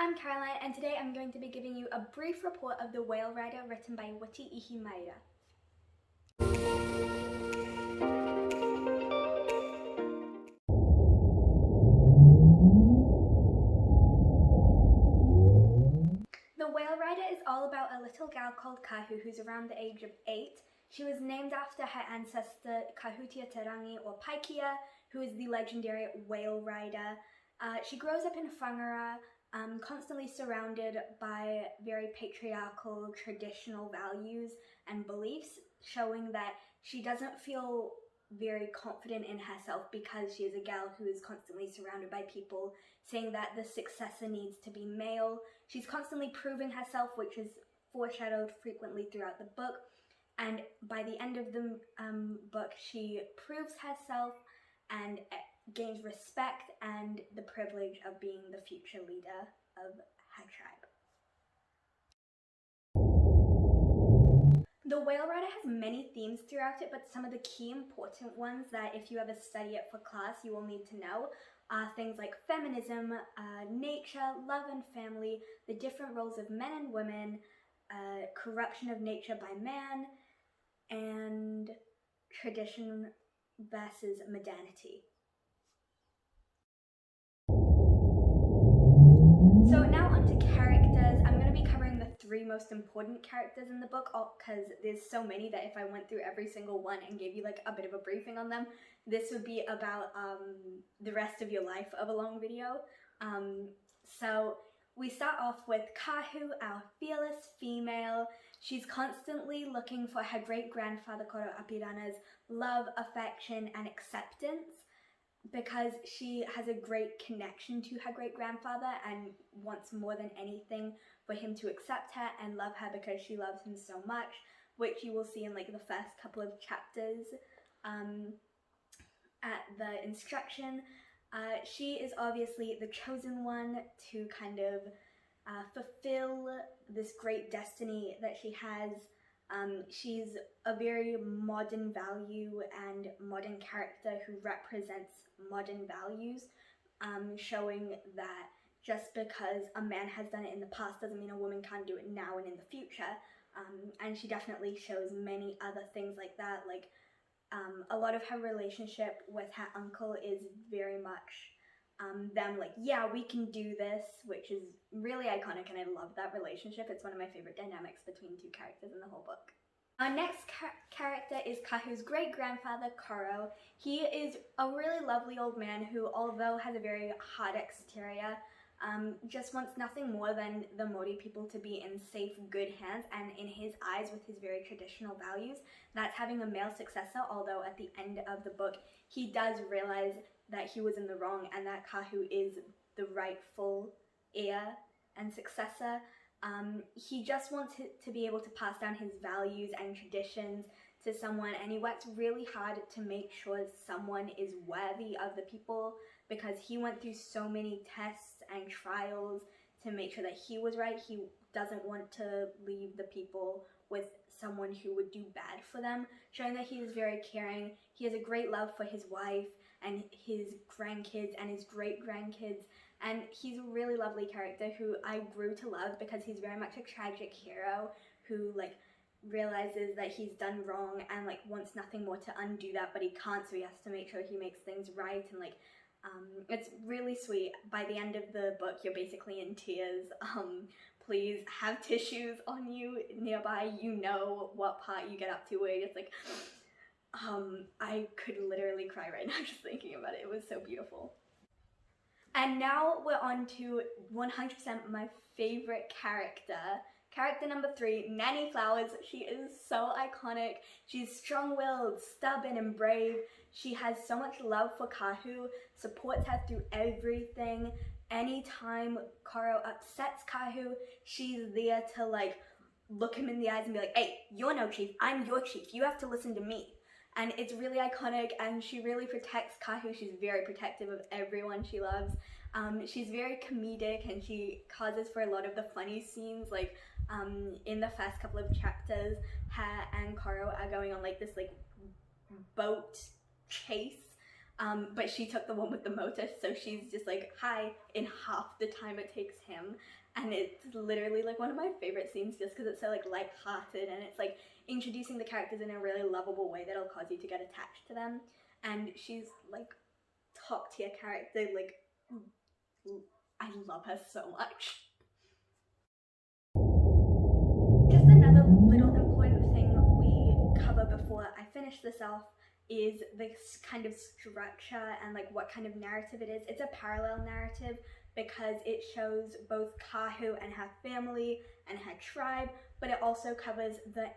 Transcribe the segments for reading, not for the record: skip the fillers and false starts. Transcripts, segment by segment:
I'm Caroline, and today I'm going to be giving you a brief report of The Whale Rider written by Witi Ihimaera. The Whale Rider is all about a little gal called Kahu who's around the age of 8. She was named after her ancestor Kahutia Terangi or Paikea, who is the legendary whale rider. She grows up in Whangara, constantly surrounded by very patriarchal traditional values and beliefs, showing that she doesn't feel very confident in herself because she is a gal who is constantly surrounded by people saying that the successor needs to be male. She's constantly proving herself, which is foreshadowed frequently throughout the book, and by the end of the book she proves herself and gains respect and the privilege of being the future leader of her tribe. The Whale Rider has many themes throughout it, but some of the key important ones that if you ever study it for class you will need to know are things like feminism, nature, love and family, the different roles of men and women, corruption of nature by man, and tradition versus modernity. So now onto characters. I'm going to be covering the 3 most important characters in the book because there's so many that if I went through every single one and gave you like a bit of a briefing on them, this would be about the rest of your life of a long video. So we start off with Kahu, our fearless female. She's constantly looking for her great-grandfather Koro Apirana's love, affection and acceptance, because she has a great connection to her great-grandfather and wants more than anything for him to accept her and love her because she loves him so much, which you will see in like the first couple of chapters at the instruction. She is obviously the chosen one to kind of fulfill this great destiny that she has. She's a very modern value and modern character who represents modern values, showing that just because a man has done it in the past doesn't mean a woman can't do it now and in the future. And she definitely shows many other things like that, like a lot of her relationship with her uncle is very much them like, yeah, we can do this, which is really iconic, and I love that relationship. It's one of my favorite dynamics between 2 characters in the whole book. Our next character is Kahu's great-grandfather, Koro. He is a really lovely old man who, although has a very hard exterior, just wants nothing more than the Māori people to be in safe, good hands, and in his eyes, with his very traditional values, that's having a male successor, although at the end of the book, he does realize that he was in the wrong and that Kahu is the rightful heir and successor. He just wants to be able to pass down his values and traditions to someone, and he works really hard to make sure someone is worthy of the people, because he went through so many tests and trials to make sure that he was right. He doesn't want to leave the people with someone who would do bad for them, showing that he is very caring. He has a great love for his wife and his grandkids and his great-grandkids, and he's a really lovely character who I grew to love because he's very much a tragic hero who like realizes that he's done wrong and like wants nothing more to undo that, but he can't, so he has to make sure he makes things right, and like it's really sweet. By the end of the book you're basically in tears. Please have tissues on you nearby. You know what part you get up to where you're just like I could literally cry right now just thinking about it. It was so beautiful. And now we're on to 100% my favorite character. Character number 3, Nanny Flowers. She is so iconic. She's strong-willed, stubborn and brave. She has so much love for Kahu, supports her through everything. Anytime Koro upsets Kahu, she's there to like look him in the eyes and be like, hey, you're no chief, I'm your chief, you have to listen to me. And it's really iconic, and she really protects Kahu. She's very protective of everyone she loves. She's very comedic, and she causes for a lot of the funny scenes, like in the first couple of chapters, her and Koro are going on like this like boat chase but she took the one with the motor, so she's just like, hi, in half the time it takes him. And it's literally like one of my favorite scenes just because it's so like light-hearted, and it's like introducing the characters in a really lovable way that'll cause you to get attached to them. And she's like top tier character, like I love her so much. Just another little important thing we cover before I finish this off is this kind of structure and like what kind of narrative it is. It's a parallel narrative because it shows both Kahu and her family and her tribe, but it also covers the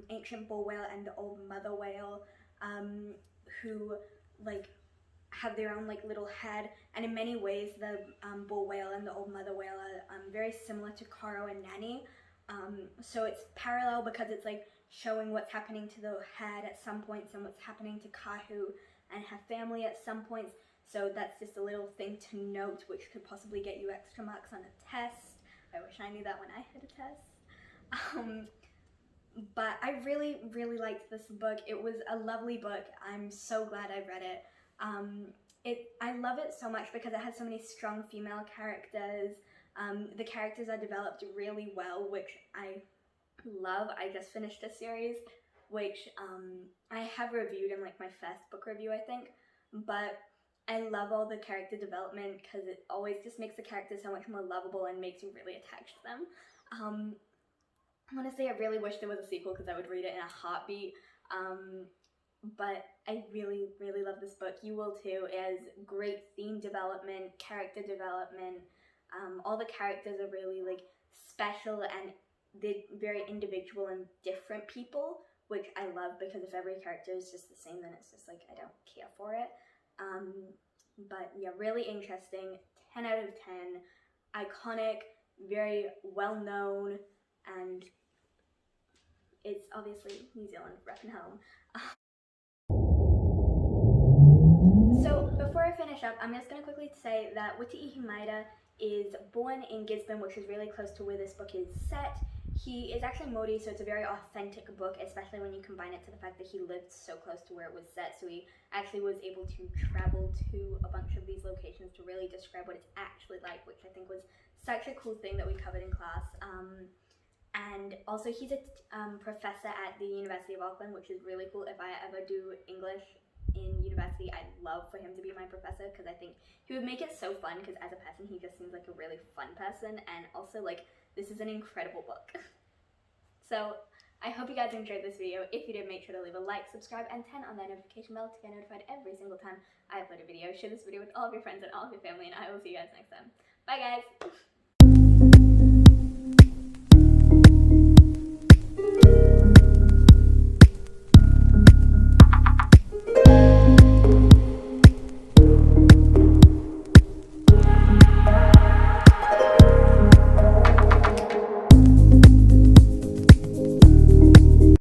ancient bull whale and the old mother whale, who like have their own like little head, and in many ways the bull whale and the old mother whale are very similar to Karo and Nani. So it's parallel because it's like showing what's happening to the head at some points and what's happening to Kahu and her family at some points. So that's just a little thing to note, which could possibly get you extra marks on a test. I wish I knew that when I had a test. But I really, really liked this book. It was a lovely book. I'm so glad I read it. I love it so much because it has so many strong female characters. The characters are developed really well, which I love. I just finished a series, which I have reviewed in like my first book review, I think, but I love all the character development because it always just makes the characters so much more lovable and makes you really attached to them. Honestly, I really wish there was a sequel because I would read it in a heartbeat. But I really, really love this book. You will too. It has great theme development, character development. All the characters are really like special and they're very individual and different people, which I love because if every character is just the same, then it's just like I don't care for it. But yeah, really interesting. 10 out of 10. Iconic, very well known, and it's obviously New Zealand repping home. So before I finish up, I'm just going to quickly say that Witi Ihimaera is born in Gisborne, which is really close to where this book is set. He is actually Māori, so it's a very authentic book, especially when you combine it to the fact that he lived so close to where it was set. So he actually was able to travel to a bunch of these locations to really describe what it's actually like, which I think was such a cool thing that we covered in class. And also he's a professor at the University of Auckland, which is really cool. If I ever do English in university, I'd love for him to be my professor because I think he would make it so fun because as a person he just seems like a really fun person, and also like this is an incredible book. So I hope you guys enjoyed this video. If you did, make sure to leave a like, subscribe, and turn on that notification bell to get notified every single time I upload a video. Share this video with all of your friends and all of your family, and I will see you guys next time. Bye guys!